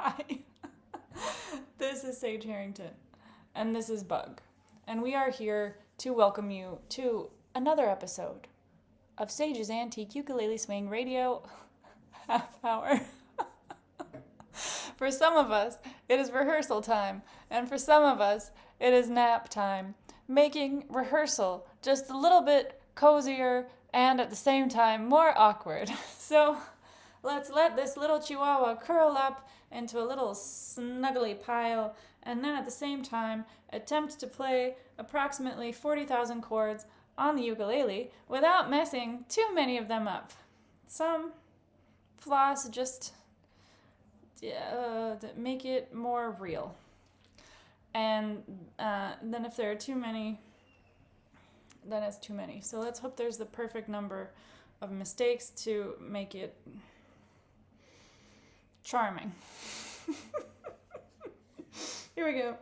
Hi, this is Sage Harrington, and this is Bug, and we are here to welcome you to another episode of Sage's Antique Ukulele Swing Radio Half Hour. For some of us, it is rehearsal time, and for some of us, it is nap time, making rehearsal just a little bit cozier and at the same time more awkward. So let's let this little chihuahua curl up into a little snuggly pile, and then at the same time attempt to play approximately 40,000 chords on the ukulele without messing too many of them up. Some flaws just make it more real. And then if there are too many, then it's too many. So let's hope there's the perfect number of mistakes to make it charming. Here we go.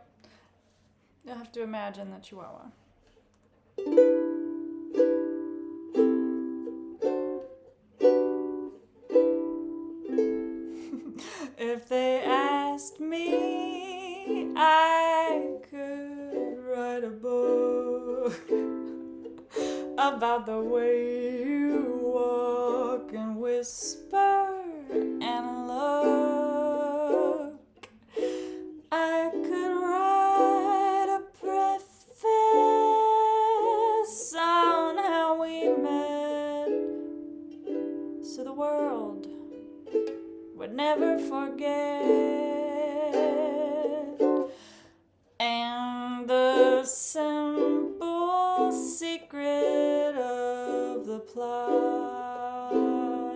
You'll have to imagine the chihuahua. If they asked me, I could write a book about the way you walk and whisper and look. I could write a preface on how we met, so the world would never forget. And the simple secret of the plot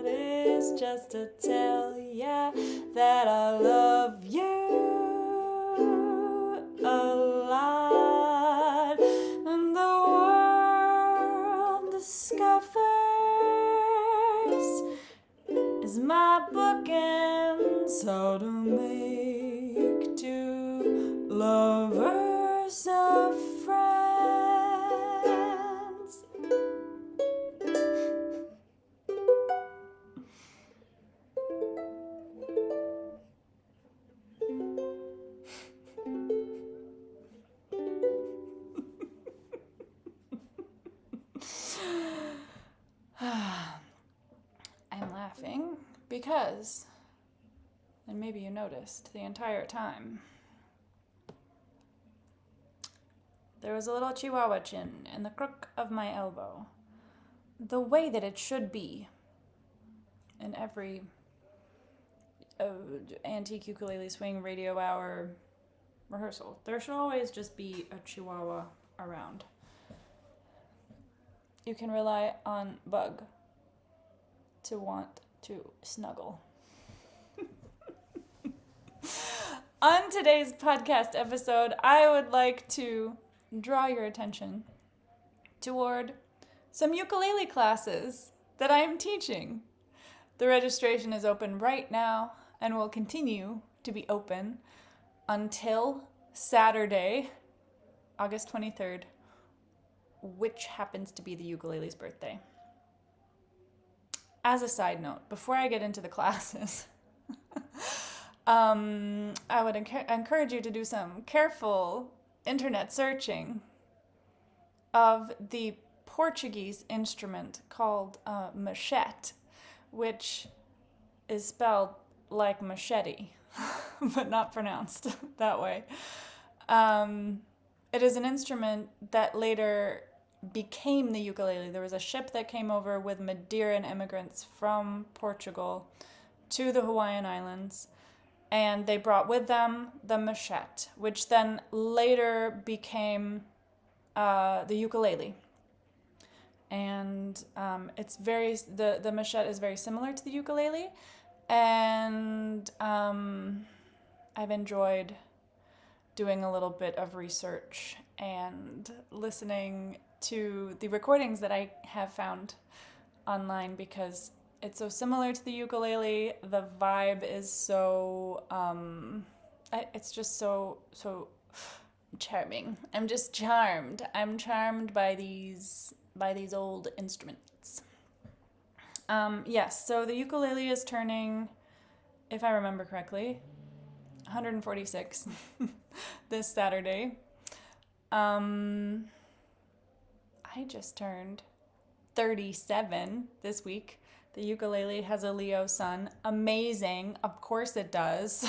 is just to tell ya that I love you a lot. And the world discovers is my bookends how to make two lovers of friends. I'm laughing because, and maybe you noticed, the entire time there was a little chihuahua chin in the crook of my elbow, the way that it should be in every antique ukulele swing radio hour rehearsal. There should always just be a chihuahua around. You can rely on Bug to want to snuggle. On today's podcast episode, I would like to draw your attention toward some ukulele classes that I am teaching. The registration is open right now and will continue to be open until Saturday, August 23rd, which happens to be the ukulele's birthday. As a side note, before I get into the classes, I would encourage you to do some careful internet searching of the Portuguese instrument called machete, which is spelled like machete, but not pronounced that way. It is an instrument that later became the ukulele. There was a ship that came over with Madeiran immigrants from Portugal to the Hawaiian Islands, and they brought with them the machete, which then later became the ukulele. And the machete is very similar to the ukulele, and I've enjoyed doing a little bit of research and listening to the recordings that I have found online because it's so similar to the ukulele. The vibe is so, it's just so charming. I'm just charmed. I'm charmed by these old instruments. Yes, so the ukulele is turning, if I remember correctly, 146 this Saturday. I just turned 37 this week. The ukulele has a Leo sun. Amazing. Of course it does.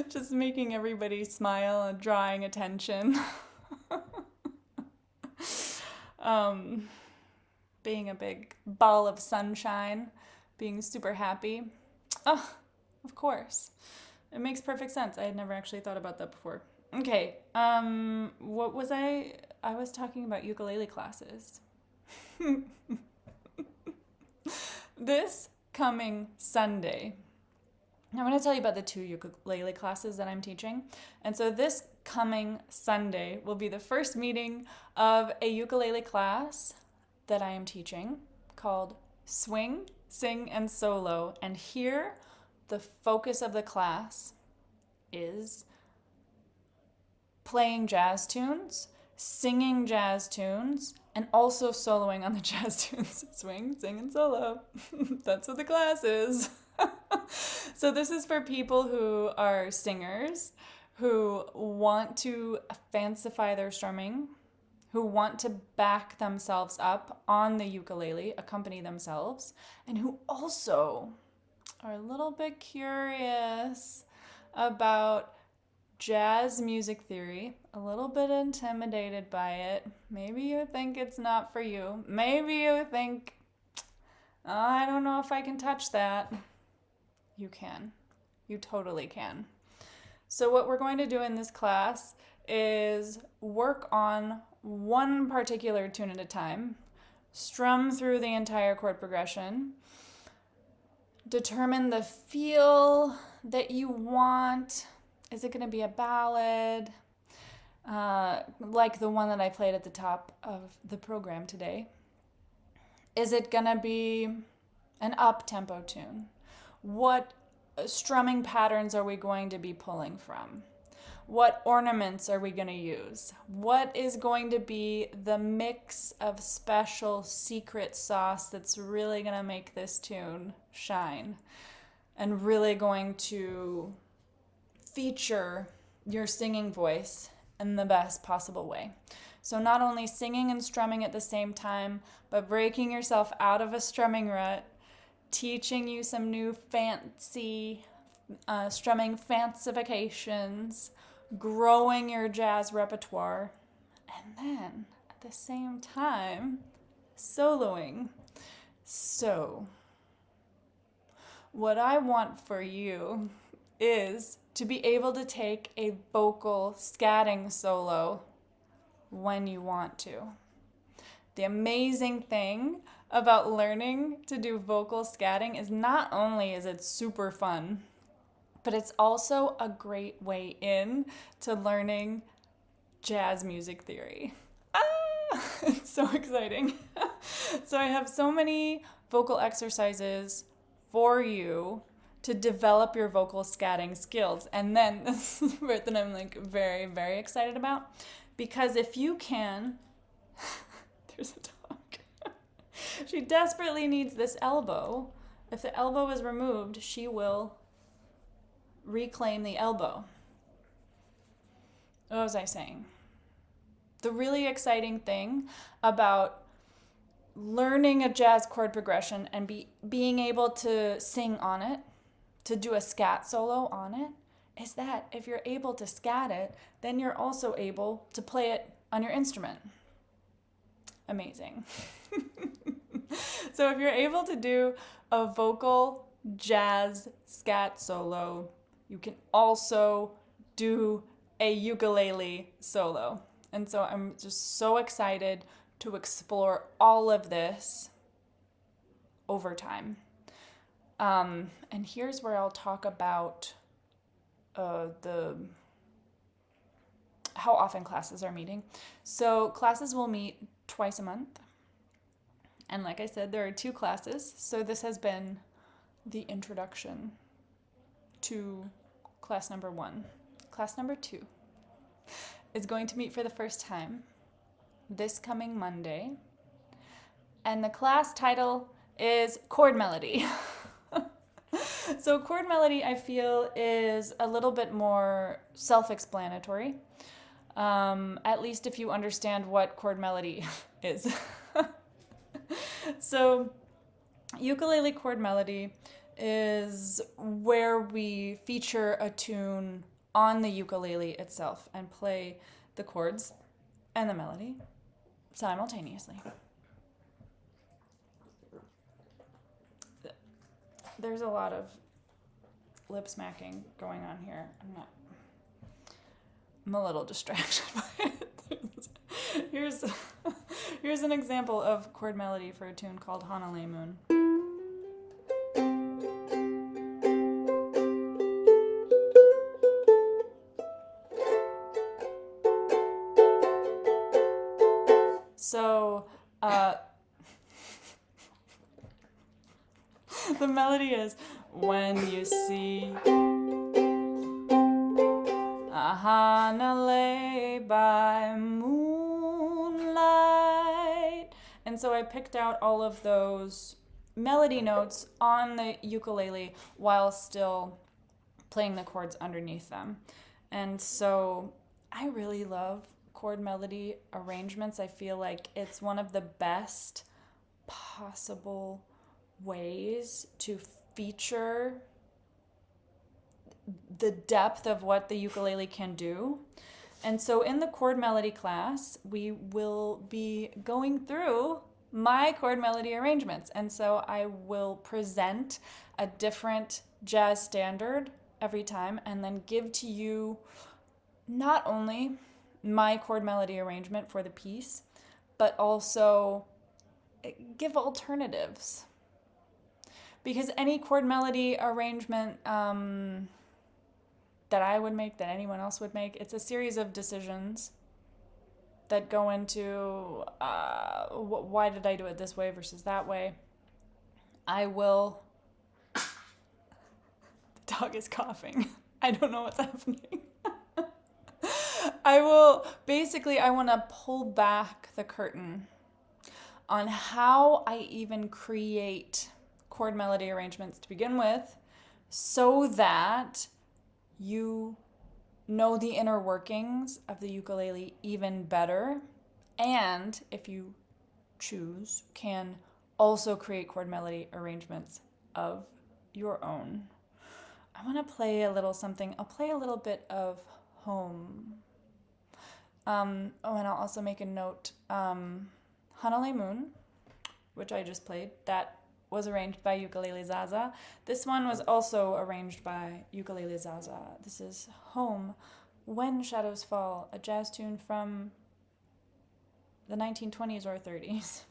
Just making everybody smile and drawing attention. Being a big ball of sunshine, being super happy. Oh, of course. It makes perfect sense. I had never actually thought about that before. Okay, what was I? I was talking about ukulele classes. This coming Sunday, I'm going to tell you about the 2 ukulele classes that I'm teaching. And so this coming Sunday will be the first meeting of a ukulele class that I am teaching called Swing, Sing, and Solo. And here, the focus of the class is playing jazz tunes, singing jazz tunes, and also soloing on the jazz tunes. Swing, sing, and solo. That's what the class is. So this is for people who are singers, who want to fancify their strumming, who want to back themselves up on the ukulele, accompany themselves, and who also are a little bit curious about jazz music theory, a little bit intimidated by it. Maybe you think it's not for you. Maybe you think, oh, I don't know if I can touch that. You can. You totally can. So what we're going to do in this class is work on one particular tune at a time, strum through the entire chord progression, determine the feel that you want. Is it going to be a ballad, like the one that I played at the top of the program today? Is it going to be an up-tempo tune? What strumming patterns are we going to be pulling from? What ornaments are we going to use? What is going to be the mix of special secret sauce that's really going to make this tune shine and really going to feature your singing voice in the best possible way? So not only singing and strumming at the same time, but breaking yourself out of a strumming rut, teaching you some new fancy strumming fancifications, growing your jazz repertoire, and then at the same time, soloing. So, what I want for you is to be able to take a vocal scatting solo when you want to. The amazing thing about learning to do vocal scatting is not only is it super fun, but it's also a great way in to learning jazz music theory. It's so exciting. So I have so many vocal exercises for you to develop your vocal scatting skills. And then this is the part that I'm like very, very excited about, because if you can, there's a dog. She desperately needs this elbow. If the elbow is removed, she will reclaim the elbow. What was I saying? The really exciting thing about learning a jazz chord progression and being able to sing on it, to do a scat solo on it, is that if you're able to scat it, then you're also able to play it on your instrument. Amazing. So if you're able to do a vocal jazz scat solo, you can also do a ukulele solo. And so I'm just so excited to explore all of this over time. And here's where I'll talk about how often classes are meeting. So classes will meet twice a month. And like I said, there are 2 classes. So this has been the introduction to class number 1. Class number 2 is going to meet for the first time this coming Monday. And the class title is Chord Melody. So chord melody, I feel, is a little bit more self-explanatory. At least if you understand what chord melody is. So ukulele chord melody is where we feature a tune on the ukulele itself and play the chords and the melody simultaneously. There's a lot of lip smacking going on here. I'm a little distracted by it. Here's an example of chord melody for a tune called Honolulu Moon. So, the melody is, when you see a Hanalei by moonlight. And so I picked out all of those melody notes on the ukulele while still playing the chords underneath them. And so I really love chord melody arrangements. I feel like it's one of the best possible ways to feature the depth of what the ukulele can do. And so in the chord melody class, we will be going through my chord melody arrangements. And so I will present a different jazz standard every time and then give to you not only my chord melody arrangement for the piece, but also give alternatives. Because any chord melody arrangement that I would make, that anyone else would make, it's a series of decisions that go into why did I do it this way versus that way. The dog is coughing. I don't know what's happening. I want to pull back the curtain on how I even create chord melody arrangements to begin with, so that you know the inner workings of the ukulele even better, and if you choose, can also create chord melody arrangements of your own. I want to play a little something. I'll play a little bit of Home. And I'll also make a note. Hanalei Moon, which I just played, that was arranged by Ukulele Zaza. This one was also arranged by Ukulele Zaza. This is Home, When Shadows Fall, a jazz tune from the 1920s or 30s.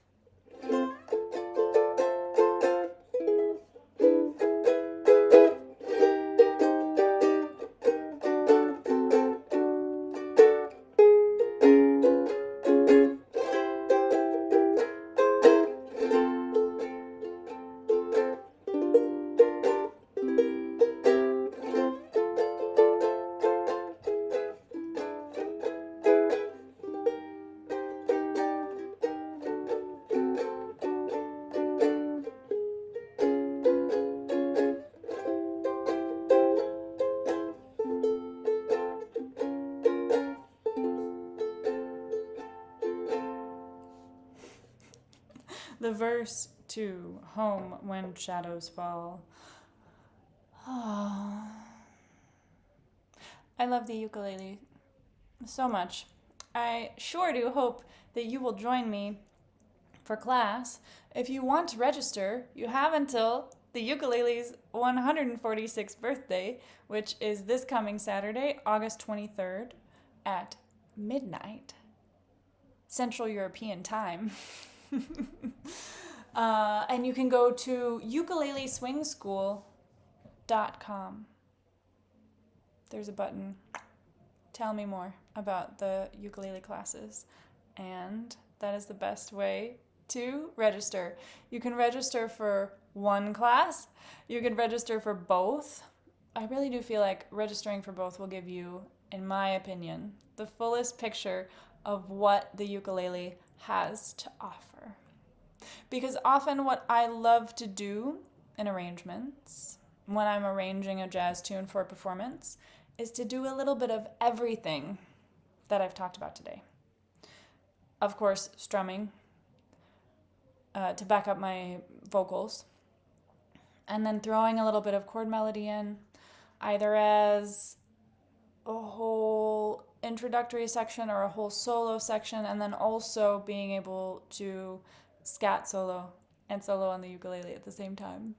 The verse to Home, When Shadows Fall. Oh. I love the ukulele so much. I sure do hope that you will join me for class. If you want to register, you have until the ukulele's 146th birthday, which is this coming Saturday, August 23rd at midnight, Central European Time. And you can go to ukuleleswingschool.com. There's a button. Tell me more about the ukulele classes. And that is the best way to register. You can register for one class. You can register for both. I really do feel like registering for both will give you, in my opinion, the fullest picture of what the ukulele has to offer. Because often what I love to do in arrangements, when I'm arranging a jazz tune for a performance is to do a little bit of everything that I've talked about today. Of course, strumming to back up my vocals, and then throwing a little bit of chord melody in, either as a whole introductory section or a whole solo section, and then also being able to scat solo and solo on the ukulele at the same time.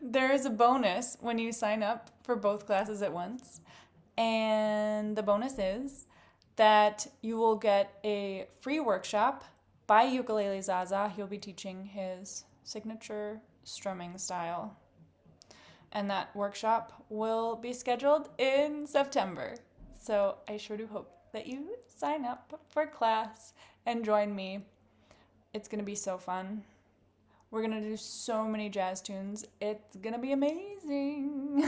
There is a bonus when you sign up for both classes at once, and the bonus is that you will get a free workshop by Ukulele Zaza. He'll be teaching his signature strumming style. And that workshop will be scheduled in September. So I sure do hope that you sign up for class and join me. It's going to be so fun. We're going to do so many jazz tunes. It's going to be amazing.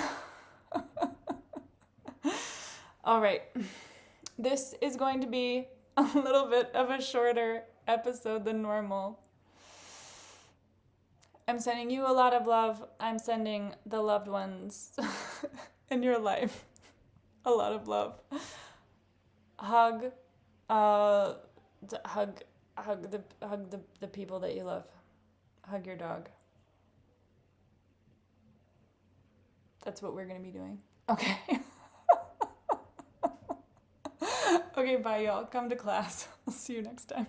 All right. This is going to be a little bit of a shorter episode than normal. I'm sending you a lot of love. I'm sending the loved ones in your life a lot of love. Hug the people that you love. Hug your dog. That's what we're going to be doing. Okay. Okay, bye y'all. Come to class. I'll see you next time.